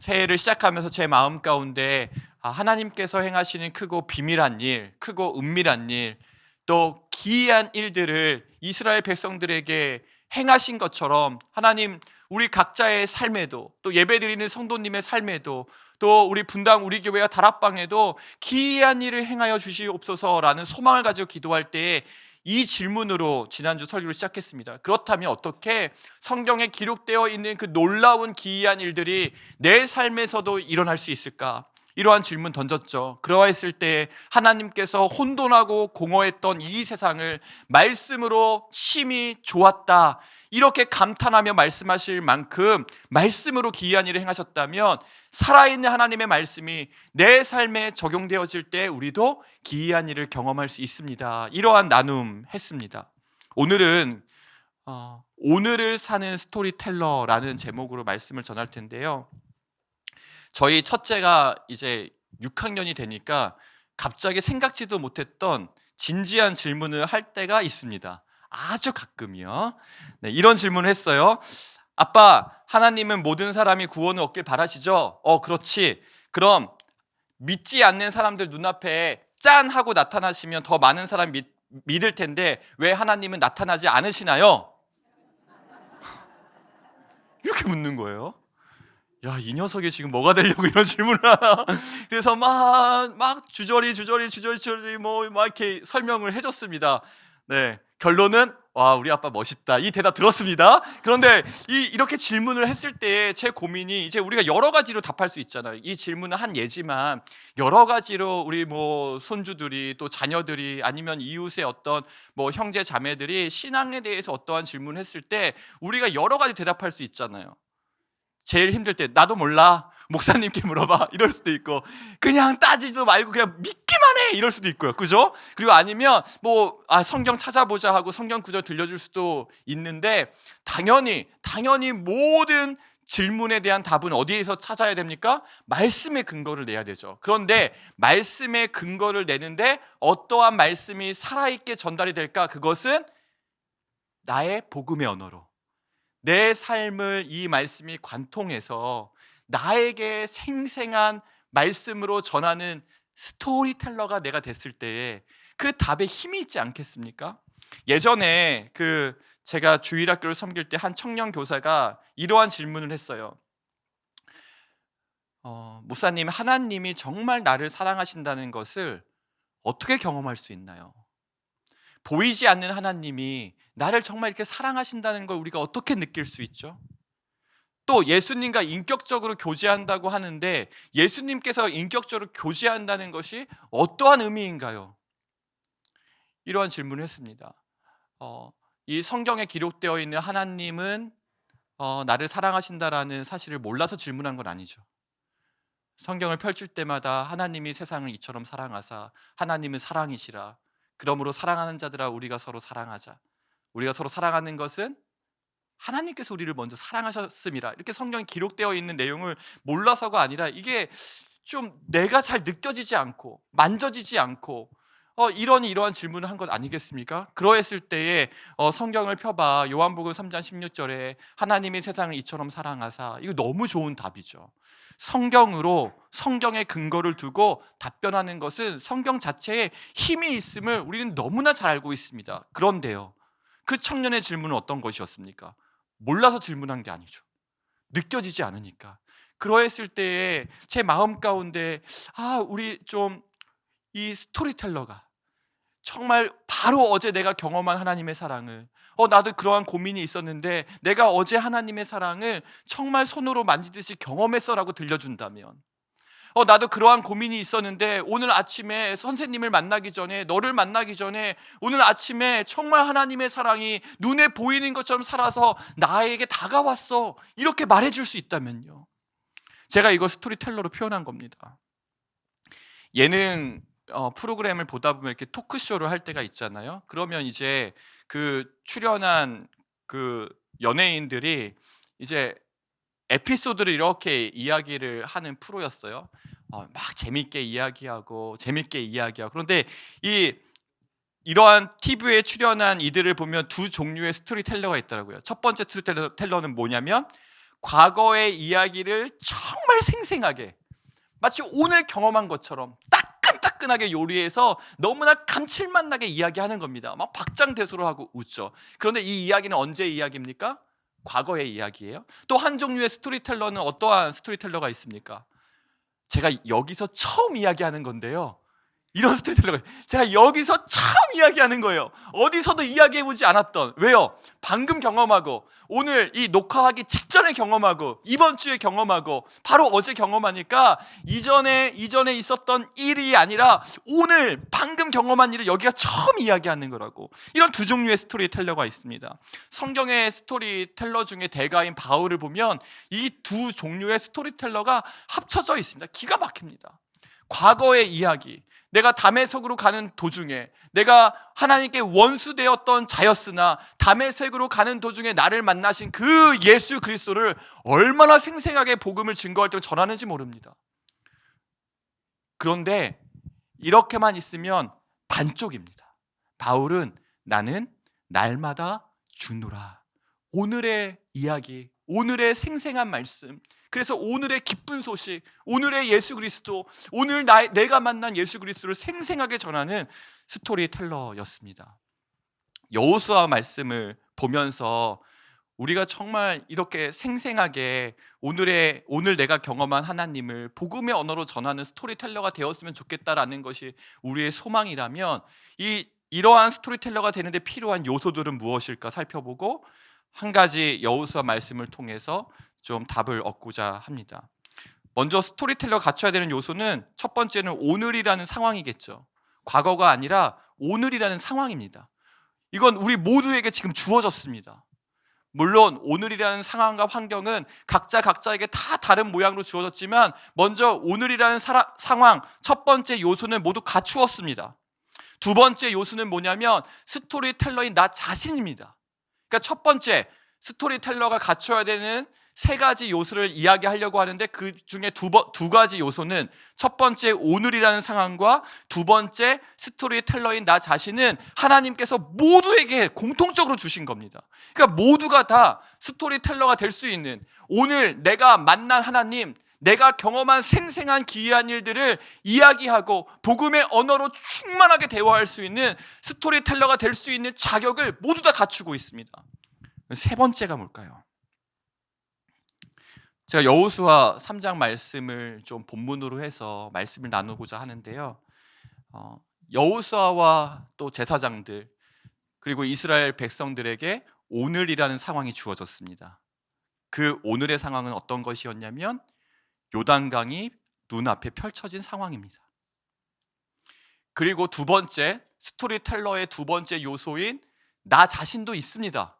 새해를 시작하면서 제 마음 가운데 하나님께서 행하시는 크고 비밀한 일, 크고 은밀한 일, 또 기이한 일들을 이스라엘 백성들에게 행하신 것처럼 하나님 우리 각자의 삶에도, 또 예배드리는 성도님의 삶에도, 또 우리 분당 우리 교회와 다락방에도 기이한 일을 행하여 주시옵소서라는 소망을 가지고 기도할 때에 이 질문으로 지난주 설교를 시작했습니다. 그렇다면 어떻게 성경에 기록되어 있는 그 놀라운 기이한 일들이 내 삶에서도 일어날 수 있을까? 이러한 질문 던졌죠. 그러했을 때 하나님께서 혼돈하고 공허했던 이 세상을 말씀으로 심히 좋았다, 이렇게 감탄하며 말씀하실 만큼 말씀으로 기이한 일을 행하셨다면 살아있는 하나님의 말씀이 내 삶에 적용되어질 때 우리도 기이한 일을 경험할 수 있습니다. 이러한 나눔 했습니다. 오늘은 오늘을 사는 스토리텔러라는 제목으로 말씀을 전할 텐데요. 저희 첫째가 이제 6학년이 되니까 갑자기 생각지도 못했던 진지한 질문을 할 때가 있습니다. 아주 가끔이요. 네, 이런 질문을 했어요. 아빠, 하나님은 모든 사람이 구원을 얻길 바라시죠? 그렇지. 그럼 믿지 않는 사람들 눈앞에 짠 하고 나타나시면 더 많은 사람이 믿을 텐데 왜 하나님은 나타나지 않으시나요? 이렇게 묻는 거예요. 야, 이 녀석이 지금 뭐가 되려고 이런 질문을 하나. 그래서 막 주저리 막 이렇게 설명을 해줬습니다. 네, 결론은 와, 우리 아빠 멋있다, 이 대답 들었습니다. 그런데 이렇게 질문을 했을 때 제 고민이, 이제 우리가 여러 가지로 답할 수 있잖아요. 이 질문은 한 예지만 여러 가지로 우리 손주들이, 또 자녀들이, 아니면 이웃의 어떤 형제 자매들이 신앙에 대해서 어떠한 질문을 했을 때 우리가 여러 가지 대답할 수 있잖아요. 제일 힘들 때 나도 몰라, 목사님께 물어봐, 이럴 수도 있고, 그냥 따지지도 말고 그냥 믿기만 해, 이럴 수도 있고요. 그죠? 그리고 아니면 성경 찾아보자 하고 성경 구절 들려줄 수도 있는데, 당연히 모든 질문에 대한 답은 어디에서 찾아야 됩니까? 말씀의 근거를 내야 되죠. 그런데 말씀의 근거를 내는데 어떠한 말씀이 살아있게 전달이 될까? 그것은 나의 복음의 언어로, 내 삶을 이 말씀이 관통해서 나에게 생생한 말씀으로 전하는 스토리텔러가 내가 됐을 때에 그 답에 힘이 있지 않겠습니까? 예전에 제가 주일학교를 섬길 때 한 청년 교사가 이러한 질문을 했어요. 목사님, 하나님이 정말 나를 사랑하신다는 것을 어떻게 경험할 수 있나요? 보이지 않는 하나님이 나를 정말 이렇게 사랑하신다는 걸 우리가 어떻게 느낄 수 있죠? 또 예수님과 인격적으로 교제한다고 하는데 예수님께서 인격적으로 교제한다는 것이 어떠한 의미인가요? 이러한 질문을 했습니다. 이 성경에 기록되어 있는 하나님은 나를 사랑하신다라는 사실을 몰라서 질문한 건 아니죠. 성경을 펼칠 때마다 하나님이 세상을 이처럼 사랑하사 하나님은 사랑이시라, 그러므로 사랑하는 자들아 우리가 서로 사랑하자, 우리가 서로 사랑하는 것은 하나님께서 우리를 먼저 사랑하셨음이라, 이렇게 성경에 기록되어 있는 내용을 몰라서가 아니라 이게 좀 내가 잘 느껴지지 않고 만져지지 않고 이러한 질문을 한 것 아니겠습니까? 그러했을 때에 성경을 펴봐, 요한복음 3장 16절에 하나님이 세상을 이처럼 사랑하사, 이거 너무 좋은 답이죠. 성경으로, 성경의 근거를 두고 답변하는 것은 성경 자체에 힘이 있음을 우리는 너무나 잘 알고 있습니다. 그런데요, 그 청년의 질문은 어떤 것이었습니까? 몰라서 질문한 게 아니죠. 느껴지지 않으니까. 그러했을 때에 제 마음 가운데 우리 좀 이 스토리텔러가 정말 바로 어제 내가 경험한 하나님의 사랑을, 나도 그러한 고민이 있었는데 내가 어제 하나님의 사랑을 정말 손으로 만지듯이 경험했어라고 들려준다면, 나도 그러한 고민이 있었는데 오늘 아침에 선생님을 만나기 전에, 너를 만나기 전에 오늘 아침에 정말 하나님의 사랑이 눈에 보이는 것처럼 살아서 나에게 다가왔어, 이렇게 말해줄 수 있다면요. 제가 이걸 스토리텔러로 표현한 겁니다. 예능 프로그램을 보다 보면 이렇게 토크쇼를 할 때가 있잖아요. 그러면 이제 출연한 연예인들이 이제 에피소드를 이렇게 이야기를 하는 프로였어요. 막 재밌게 이야기하고. 그런데 이러한 TV에 출연한 이들을 보면 두 종류의 스토리텔러가 있더라고요. 첫 번째 스토리텔러는 뭐냐면 과거의 이야기를 정말 생생하게 마치 오늘 경험한 것처럼 따끈따끈하게 요리해서 너무나 감칠맛 나게 이야기하는 겁니다. 막 박장대소를 하고 웃죠. 그런데 이 이야기는 언제의 이야기입니까? 과거의 이야기예요. 또 한 종류의 스토리텔러는 어떠한 스토리텔러가 있습니까? 제가 여기서 처음 이야기하는 건데요, 이런 스토리텔러가 제가 여기서 처음 이야기하는 거예요. 어디서도 이야기해보지 않았던. 왜요? 방금 경험하고 오늘 이 녹화하기 직전에 경험하고 이번 주에 경험하고 바로 어제 경험하니까 이전에 있었던 일이 아니라 오늘 방금 경험한 일을 여기가 처음 이야기하는 거라고. 이런 두 종류의 스토리텔러가 있습니다. 성경의 스토리텔러 중에 대가인 바울을 보면 이 두 종류의 스토리텔러가 합쳐져 있습니다. 기가 막힙니다. 과거의 이야기, 내가 다메섹으로 가는 도중에 내가 하나님께 원수되었던 자였으나 다메섹으로 가는 도중에 나를 만나신 그 예수 그리스도를 얼마나 생생하게 복음을 증거할 때 전하는지 모릅니다. 그런데 이렇게만 있으면 반쪽입니다. 바울은 나는 날마다 주노라. 오늘의 이야기, 오늘의 생생한 말씀, 그래서 오늘의 기쁜 소식, 오늘의 예수 그리스도, 오늘 내가 만난 예수 그리스도를 생생하게 전하는 스토리텔러였습니다. 여호수아 말씀을 보면서 우리가 정말 이렇게 생생하게 오늘 내가 경험한 하나님을 복음의 언어로 전하는 스토리텔러가 되었으면 좋겠다라는 것이 우리의 소망이라면 이러한 스토리텔러가 되는데 필요한 요소들은 무엇일까 살펴보고 한 가지 여호수아 말씀을 통해서 좀 답을 얻고자 합니다. 먼저 스토리텔러가 갖춰야 되는 요소는 첫 번째는 오늘이라는 상황이겠죠. 과거가 아니라 오늘이라는 상황입니다. 이건 우리 모두에게 지금 주어졌습니다. 물론 오늘이라는 상황과 환경은 각자에게 다 다른 모양으로 주어졌지만 먼저 오늘이라는 상황, 첫 번째 요소는 모두 갖추었습니다. 두 번째 요소는 뭐냐면 스토리텔러인 나 자신입니다. 그러니까 첫 번째 스토리텔러가 갖춰야 되는 세 가지 요소를 이야기하려고 하는데 그 중에 두 가지 요소는 첫 번째 오늘이라는 상황과 두 번째 스토리텔러인 나 자신은 하나님께서 모두에게 공통적으로 주신 겁니다. 그러니까 모두가 다 스토리텔러가 될 수 있는, 오늘 내가 만난 하나님, 내가 경험한 생생한 기이한 일들을 이야기하고 복음의 언어로 충만하게 대화할 수 있는 스토리텔러가 될 수 있는 자격을 모두 다 갖추고 있습니다. 세 번째가 뭘까요? 제가 여호수아 3장 말씀을 좀 본문으로 해서 말씀을 나누고자 하는데요, 여호수아와 또 제사장들 그리고 이스라엘 백성들에게 오늘이라는 상황이 주어졌습니다. 그 오늘의 상황은 어떤 것이었냐면 요단강이 눈앞에 펼쳐진 상황입니다. 그리고 두 번째, 스토리텔러의 두 번째 요소인 나 자신도 있습니다.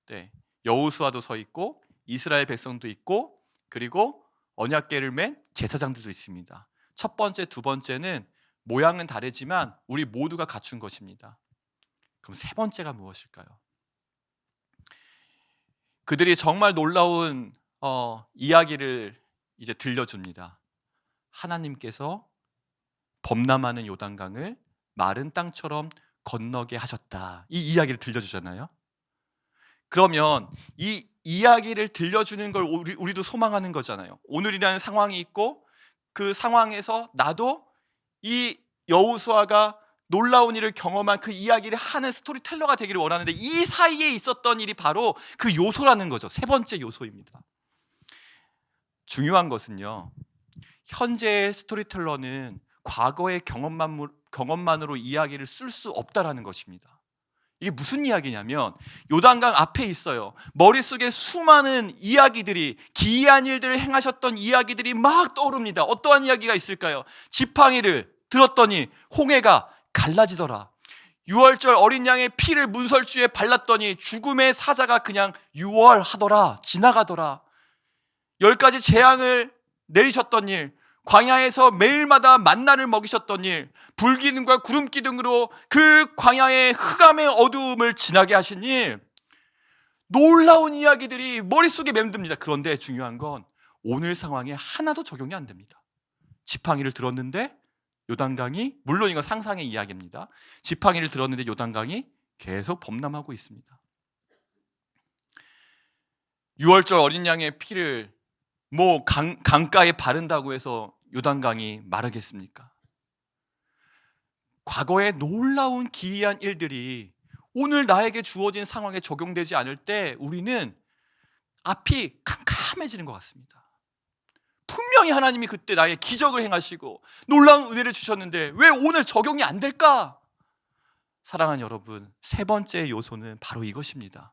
네, 여호수아도 서 있고 이스라엘 백성도 있고 그리고 언약궤를 맨 제사장들도 있습니다. 첫 번째, 두 번째는 모양은 다르지만 우리 모두가 갖춘 것입니다. 그럼 세 번째가 무엇일까요? 그들이 정말 놀라운 이야기를 이제 들려줍니다. 하나님께서 범람하는 요단강을 마른 땅처럼 건너게 하셨다. 이 이야기를 들려주잖아요. 그러면 이 이야기를 들려주는 걸 우리도 소망하는 거잖아요. 오늘이라는 상황이 있고 그 상황에서 나도 이 여호수아가 놀라운 일을 경험한 그 이야기를 하는 스토리텔러가 되기를 원하는데 이 사이에 있었던 일이 바로 그 요소라는 거죠. 세 번째 요소입니다. 중요한 것은요, 현재의 스토리텔러는 과거의 경험만으로 이야기를 쓸 수 없다라는 것입니다. 이게 무슨 이야기냐면 요단강 앞에 있어요. 머릿속에 수많은 이야기들이, 기이한 일들을 행하셨던 이야기들이 막 떠오릅니다. 어떠한 이야기가 있을까요? 지팡이를 들었더니 홍해가 갈라지더라. 유월절 어린 양의 피를 문설주에 발랐더니 죽음의 사자가 그냥 유월하더라, 지나가더라. 10가지 재앙을 내리셨던 일, 광야에서 매일마다 만나를 먹이셨던 일, 불기둥과 구름기둥으로 그 광야의 흑암의 어두움을 지나게 하신 일, 놀라운 이야기들이 머릿속에 맴듭니다. 그런데 중요한 건 오늘 상황에 하나도 적용이 안 됩니다. 지팡이를 들었는데 요단강이, 물론 이건 상상의 이야기입니다. 지팡이를 들었는데 요단강이 계속 범람하고 있습니다. 유월절 어린 양의 피를 강가에 바른다고 해서 요단강이 마르겠습니까? 과거의 놀라운 기이한 일들이 오늘 나에게 주어진 상황에 적용되지 않을 때 우리는 앞이 캄캄해지는 것 같습니다. 분명히 하나님이 그때 나의 기적을 행하시고 놀라운 은혜를 주셨는데 왜 오늘 적용이 안 될까? 사랑하는 여러분, 세 번째 요소는 바로 이것입니다.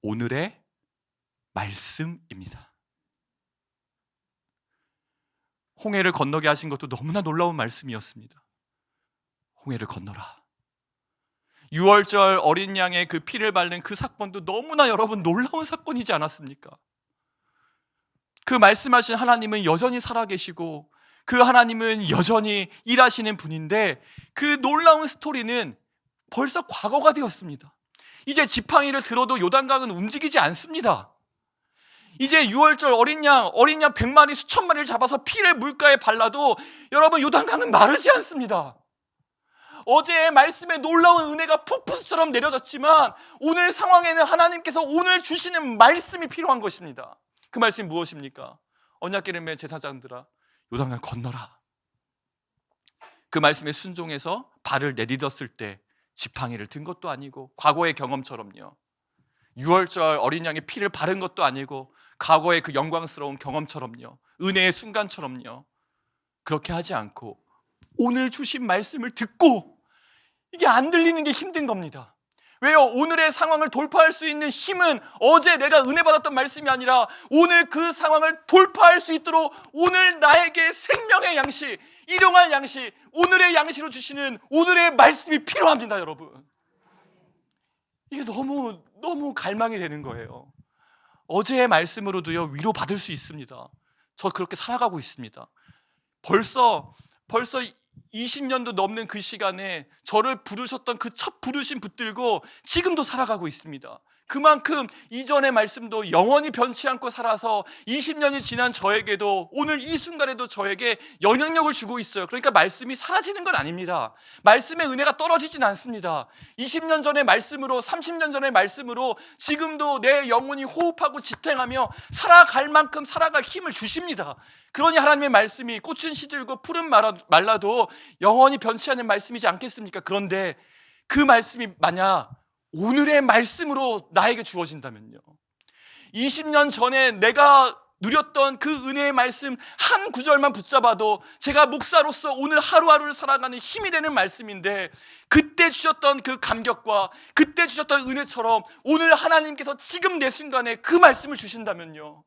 오늘의 말씀입니다. 홍해를 건너게 하신 것도 너무나 놀라운 말씀이었습니다. 홍해를 건너라. 유월절 어린 양의 그 피를 바른 그 사건도 너무나 여러분 놀라운 사건이지 않았습니까? 그 말씀하신 하나님은 여전히 살아계시고 그 하나님은 여전히 일하시는 분인데 그 놀라운 스토리는 벌써 과거가 되었습니다. 이제 지팡이를 들어도 요단강은 움직이지 않습니다. 이제 유월절 어린 양 100마리 수천 마리를 잡아서 피를 물가에 발라도 여러분 요단강은 마르지 않습니다. 어제의 말씀에 놀라운 은혜가 폭포수처럼 내려졌지만 오늘 상황에는 하나님께서 오늘 주시는 말씀이 필요한 것입니다. 그 말씀이 무엇입니까? 언약궤름의 제사장들아 요단강 건너라. 그 말씀에 순종해서 발을 내딛었을 때 지팡이를 든 것도 아니고 과거의 경험처럼요, 유월절 어린 양의 피를 바른 것도 아니고 과거의 그 영광스러운 경험처럼요, 은혜의 순간처럼요, 그렇게 하지 않고 오늘 주신 말씀을 듣고 이게 안 들리는 게 힘든 겁니다. 왜요? 오늘의 상황을 돌파할 수 있는 힘은 어제 내가 은혜 받았던 말씀이 아니라 오늘 그 상황을 돌파할 수 있도록 오늘 나에게 생명의 양식, 일용할 양식, 오늘의 양식으로 주시는 오늘의 말씀이 필요합니다. 여러분, 이게 너무 갈망이 되는 거예요. 어제의 말씀으로도요 위로 받을 수 있습니다. 저 그렇게 살아가고 있습니다. 벌써 20년도 넘는 그 시간에 저를 부르셨던 그 첫 부르심 붙들고 지금도 살아가고 있습니다. 그만큼 이전의 말씀도 영원히 변치 않고 살아서 20년이 지난 저에게도 오늘 이 순간에도 저에게 영향력을 주고 있어요. 그러니까 말씀이 사라지는 건 아닙니다. 말씀의 은혜가 떨어지진 않습니다. 20년 전의 말씀으로 30년 전의 말씀으로 지금도 내 영혼이 호흡하고 지탱하며 살아갈 만큼 살아갈 힘을 주십니다. 그러니 하나님의 말씀이 꽃은 시들고 풀은 말라도 영원히 변치 않는 말씀이지 않겠습니까? 그런데 그 말씀이 만약 오늘의 말씀으로 나에게 주어진다면요, 20년 전에 내가 누렸던 그 은혜의 말씀 한 구절만 붙잡아도 제가 목사로서 오늘 하루하루를 살아가는 힘이 되는 말씀인데, 그때 주셨던 그 감격과 그때 주셨던 은혜처럼 오늘 하나님께서 지금 내 순간에 그 말씀을 주신다면요,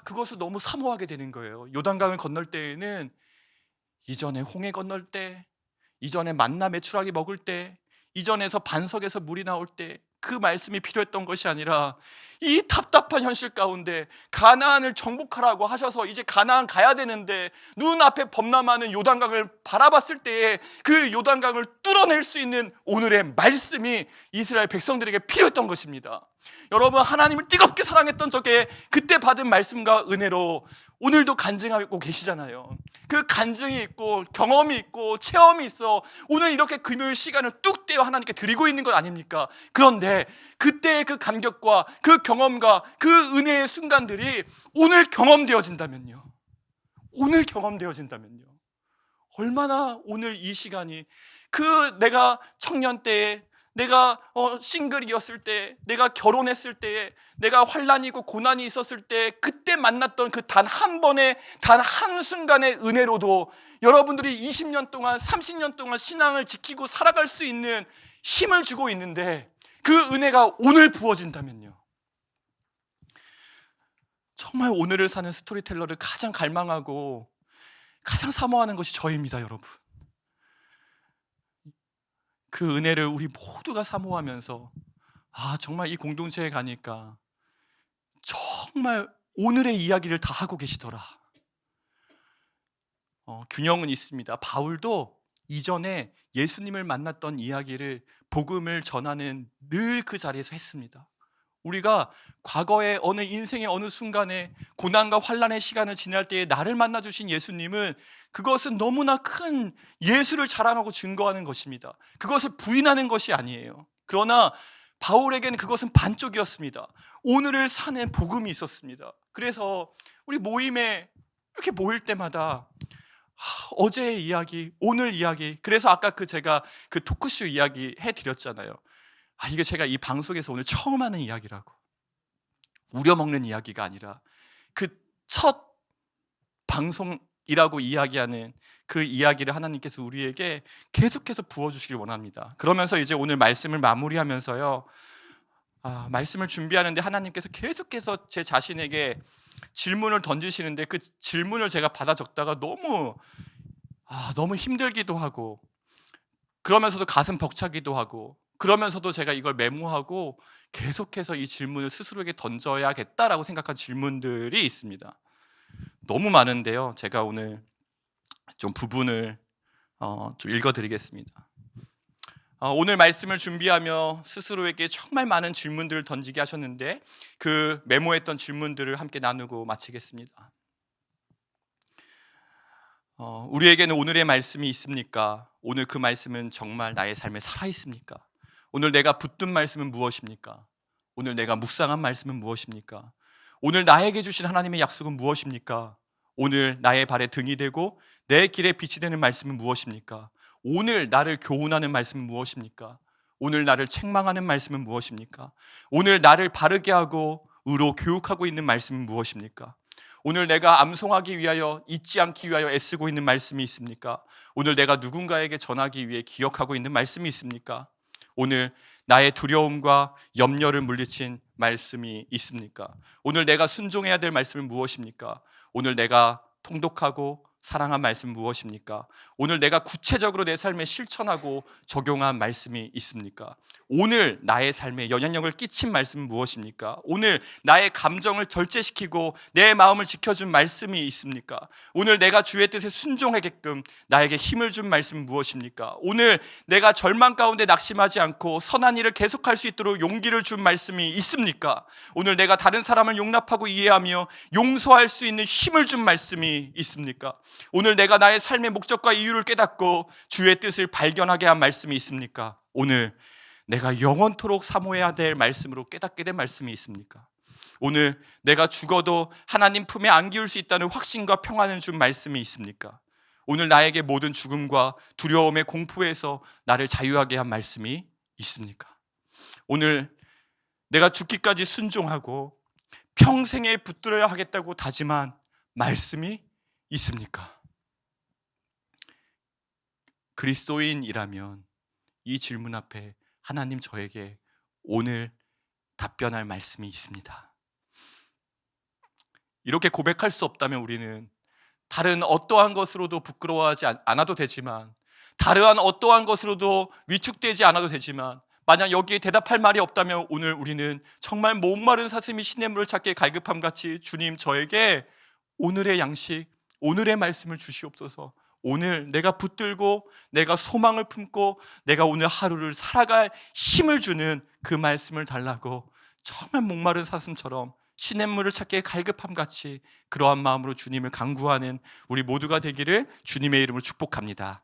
그것을 너무 사모하게 되는 거예요. 요단강을 건널 때에는 이전에 홍해 건널 때, 이전에 만나 메추라기 먹을 때, 이전에서 반석에서 물이 나올 때 그 말씀이 필요했던 것이 아니라 이 답답한 현실 가운데 가나안을 정복하라고 하셔서 이제 가나안 가야 되는데 눈앞에 범람하는 요단강을 바라봤을 때에 그 요단강을 뚫어낼 수 있는 오늘의 말씀이 이스라엘 백성들에게 필요했던 것입니다. 여러분, 하나님을 뜨겁게 사랑했던 적에 그때 받은 말씀과 은혜로 오늘도 간증하고 계시잖아요. 그 간증이 있고 경험이 있고 체험이 있어 오늘 이렇게 금요일 시간을 뚝 떼어 하나님께 드리고 있는 것 아닙니까? 그런데 그때의 그 감격과 그 경험과 그 은혜의 순간들이 오늘 경험되어진다면요, 얼마나 오늘 이 시간이 그 내가 청년 때에, 내가 싱글이었을 때, 내가 결혼했을 때에, 내가 환난이고 고난이 있었을 때 그때 만났던 그 단 한 번의 단 한순간의 은혜로도 여러분들이 20년 동안 30년 동안 신앙을 지키고 살아갈 수 있는 힘을 주고 있는데 그 은혜가 오늘 부어진다면요, 정말 오늘을 사는 스토리텔러를 가장 갈망하고 가장 사모하는 것이 저입니다. 여러분, 그 은혜를 우리 모두가 사모하면서 정말 이 공동체에 가니까 정말 오늘의 이야기를 다 하고 계시더라. 균형은 있습니다. 바울도 이전에 예수님을 만났던 이야기를, 복음을 전하는 늘 그 자리에서 했습니다. 우리가 과거의 어느 인생의 어느 순간에 고난과 환난의 시간을 지날 때에 나를 만나주신 예수님은 그것은 너무나 큰 예수를 자랑하고 증거하는 것입니다. 그것을 부인하는 것이 아니에요. 그러나 바울에게는 그것은 반쪽이었습니다. 오늘을 사는 복음이 있었습니다. 그래서 우리 모임에 이렇게 모일 때마다 어제의 이야기, 오늘 이야기, 그래서 아까 제가 그 토크쇼 이야기 해드렸잖아요. 이게 제가 이 방송에서 오늘 처음 하는 이야기라고. 우려먹는 이야기가 아니라 그 첫 방송이라고 이야기하는 그 이야기를 하나님께서 우리에게 계속해서 부어주시길 원합니다. 그러면서 이제 오늘 말씀을 마무리하면서요, 말씀을 준비하는데 하나님께서 계속해서 제 자신에게 질문을 던지시는데 그 질문을 제가 받아 적다가 너무 힘들기도 하고, 그러면서도 가슴 벅차기도 하고, 그러면서도 제가 이걸 메모하고 계속해서 이 질문을 스스로에게 던져야겠다라고 생각한 질문들이 있습니다. 너무 많은데요, 제가 오늘 좀 부분을 좀 읽어드리겠습니다. 오늘 말씀을 준비하며 스스로에게 정말 많은 질문들을 던지게 하셨는데 그 메모했던 질문들을 함께 나누고 마치겠습니다. 우리에게는 오늘의 말씀이 있습니까? 오늘 그 말씀은 정말 나의 삶에 살아있습니까? 오늘 내가 붙든 말씀은 무엇입니까? 오늘 내가 묵상한 말씀은 무엇입니까? 오늘 나에게 주신 하나님의 약속은 무엇입니까? 오늘 나의 발에 등이 되고 내 길에 빛이 되는 말씀은 무엇입니까? 오늘 나를 교훈하는 말씀은 무엇입니까? 오늘 나를 책망하는 말씀은 무엇입니까? 오늘 나를 바르게 하고 의로 교육하고 있는 말씀은 무엇입니까? 오늘 내가 암송하기 위하여, 잊지 않기 위하여 애쓰고 있는 말씀이 있습니까? 오늘 내가 누군가에게 전하기 위해 기억하고 있는 말씀이 있습니까? 오늘 나의 두려움과 염려를 물리친 말씀이 있습니까? 오늘 내가 순종해야 될 말씀은 무엇입니까? 오늘 내가 통독하고 사랑한 말씀은 무엇입니까? 오늘 내가 구체적으로 내 삶에 실천하고 적용한 말씀이 있습니까? 오늘 나의 삶에 영향력을 끼친 말씀은 무엇입니까? 오늘 나의 감정을 절제시키고 내 마음을 지켜준 말씀이 있습니까? 오늘 내가 주의 뜻에 순종하게끔 나에게 힘을 준 말씀은 무엇입니까? 오늘 내가 절망 가운데 낙심하지 않고 선한 일을 계속할 수 있도록 용기를 준 말씀이 있습니까? 오늘 내가 다른 사람을 용납하고 이해하며 용서할 수 있는 힘을 준 말씀이 있습니까? 오늘 내가 나의 삶의 목적과 이유를 깨닫고 주의 뜻을 발견하게 한 말씀이 있습니까? 오늘 내가 영원토록 사모해야 될 말씀으로 깨닫게 된 말씀이 있습니까? 오늘 내가 죽어도 하나님 품에 안기울 수 있다는 확신과 평안을 준 말씀이 있습니까? 오늘 나에게 모든 죽음과 두려움의 공포에서 나를 자유하게 한 말씀이 있습니까? 오늘 내가 죽기까지 순종하고 평생에 붙들어야 하겠다고 다짐한 말씀이 있습니까? 그리스도인이라면 이 질문 앞에 하나님 저에게 오늘 답변할 말씀이 있습니다. 이렇게 고백할 수 없다면 우리는 다른 어떠한 것으로도 부끄러워하지 않아도 되지만, 다른 어떠한 것으로도 위축되지 않아도 되지만, 만약 여기에 대답할 말이 없다면 오늘 우리는 정말 목마른 사슴이 시냇물을 찾기에 갈급함같이 주님 저에게 오늘의 양식, 오늘의 말씀을 주시옵소서. 오늘 내가 붙들고 내가 소망을 품고 내가 오늘 하루를 살아갈 힘을 주는 그 말씀을 달라고 정말 목마른 사슴처럼 시냇물을 찾기에 갈급함같이 그러한 마음으로 주님을 간구하는 우리 모두가 되기를 주님의 이름으로 축복합니다.